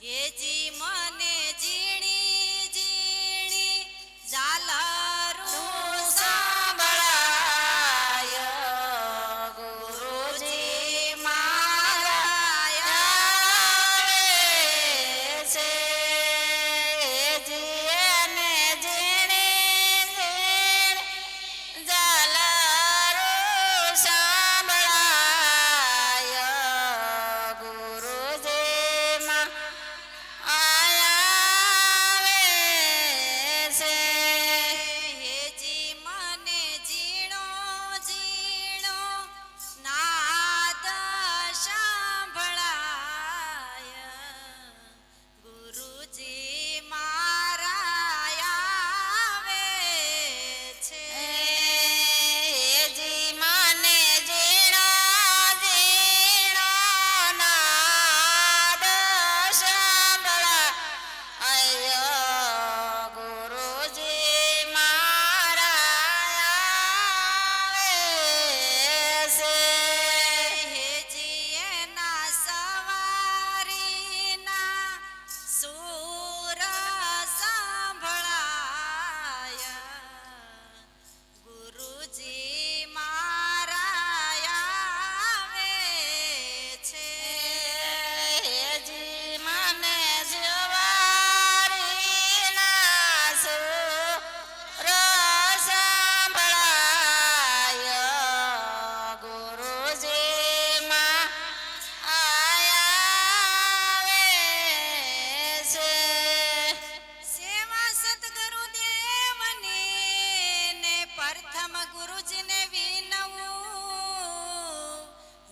હેજી મને ઝીણી ઝીણી ઝાલરું સાંભળાય ગુરુજી મારા આવે છે. હેજી એને ઝીણી ઝીણી ઝાલરું સાંભળાય ગુરુજી આવે છે. હેજી મને ઝીણો ઝીણો નાદ સાંભળાય ગુરુજી મારા આવે છે. હેજી મને ઝીણો ઝીણો નાદ સાંભળાય ગુરુજી મારા આવે છે. હેજી એના સવારીના સૂર સાંભળાય ગુરુજી મારા આવે છે. હેજી મને જવારીના સૂર સાંભળાય ગુરુજી આવે છે. સેવા સતગુરુ દેવની ને પ્રથમ ગુરુજીને વિનવું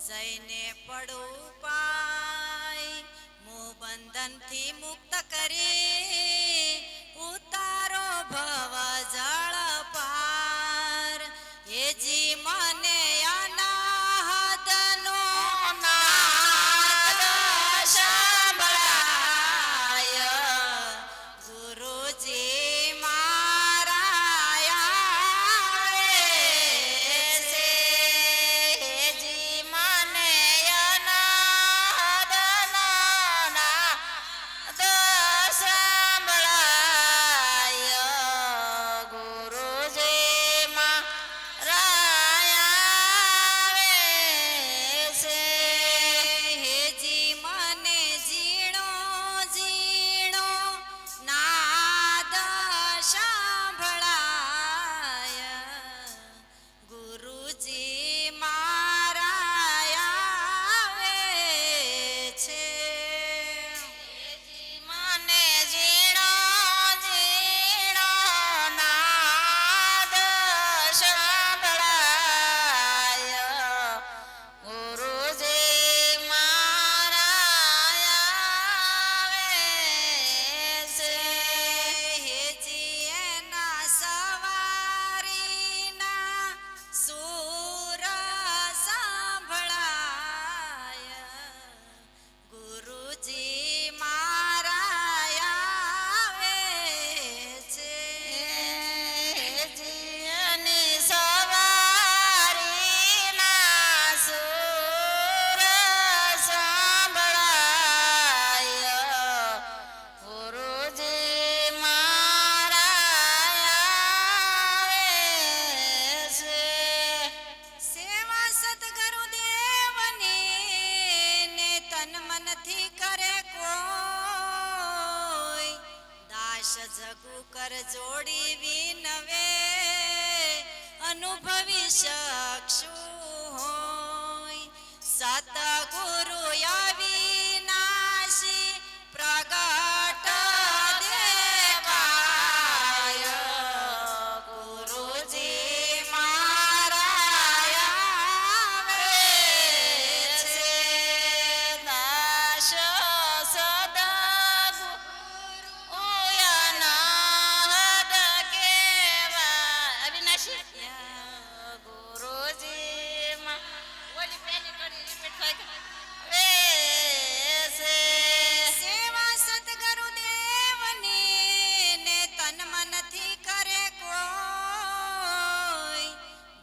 જઈને પડું પાય મોહ બંધનથી મુક્ત કરી ઉતારો ભવ જળ પાર. હેજી મને અનાહતનો નાદ સાંભળાય ગુરુજી મારા આવે છે. હેજી મને અનાહતનો નાદ સાંભળાય ગુરુજી મારા આવે છે. હેજી મને ઝીણો ઝીણો નાદ સાંભળાય ગુરુજી મારા આવે છે. હેજી મને ઝીણો ઝીણો નાદ સાંભળાય ગુરુજી મારા આવે છે. હેજી એના સવારીના સૂર સાંભળાય ગુરુજી મારા આવે છે. હેજી એની સવારીના સૂર સાંભળાય ગુરુજી મારા આવે છે. સેવા સતગુરુ દેવની ને તન મનથી કરે કોઈ દાસ જગુ કર જોડી વિનવે અનુભવી શકશું હોય. સતગુરુ અવિનાશી પ્રગટ દેખાય ગુરુજી મારા આવે છે. દાસ સદગુરુ અનાહત કેવા અવિનાશી ગુરુજી ઓલી પેલી કડી રિપીટ થાય આવે છે. સેવા સતગુરુ દેવની ને તન મનથી કરે કોઈ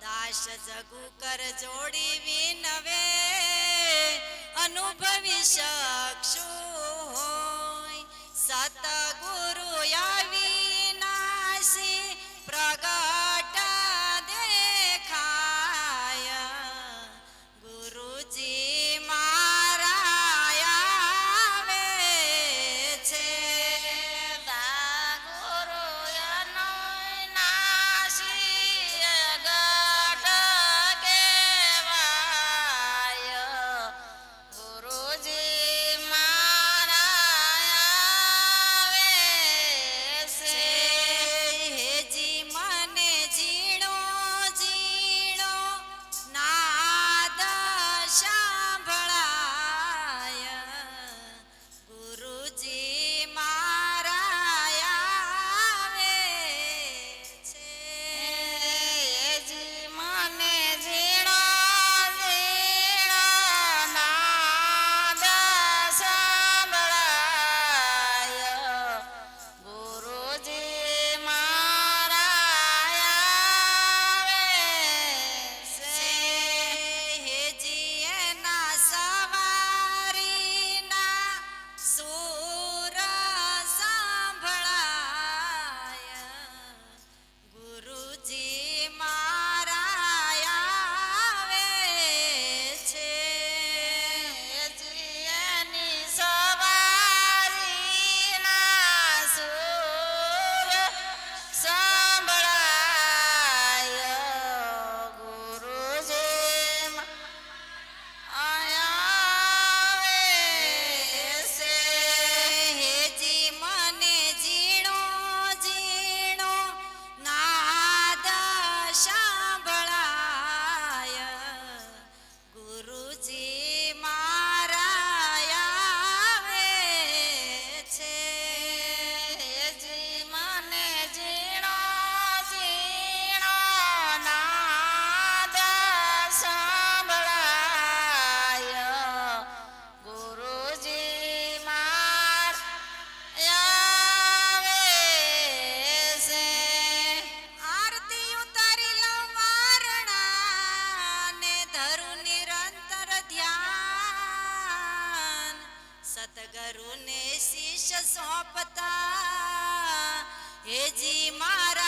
દાસ જગુ કર જોડી વિનવે અનુભવી શકશું હોય. સોંપતા હેજી મારા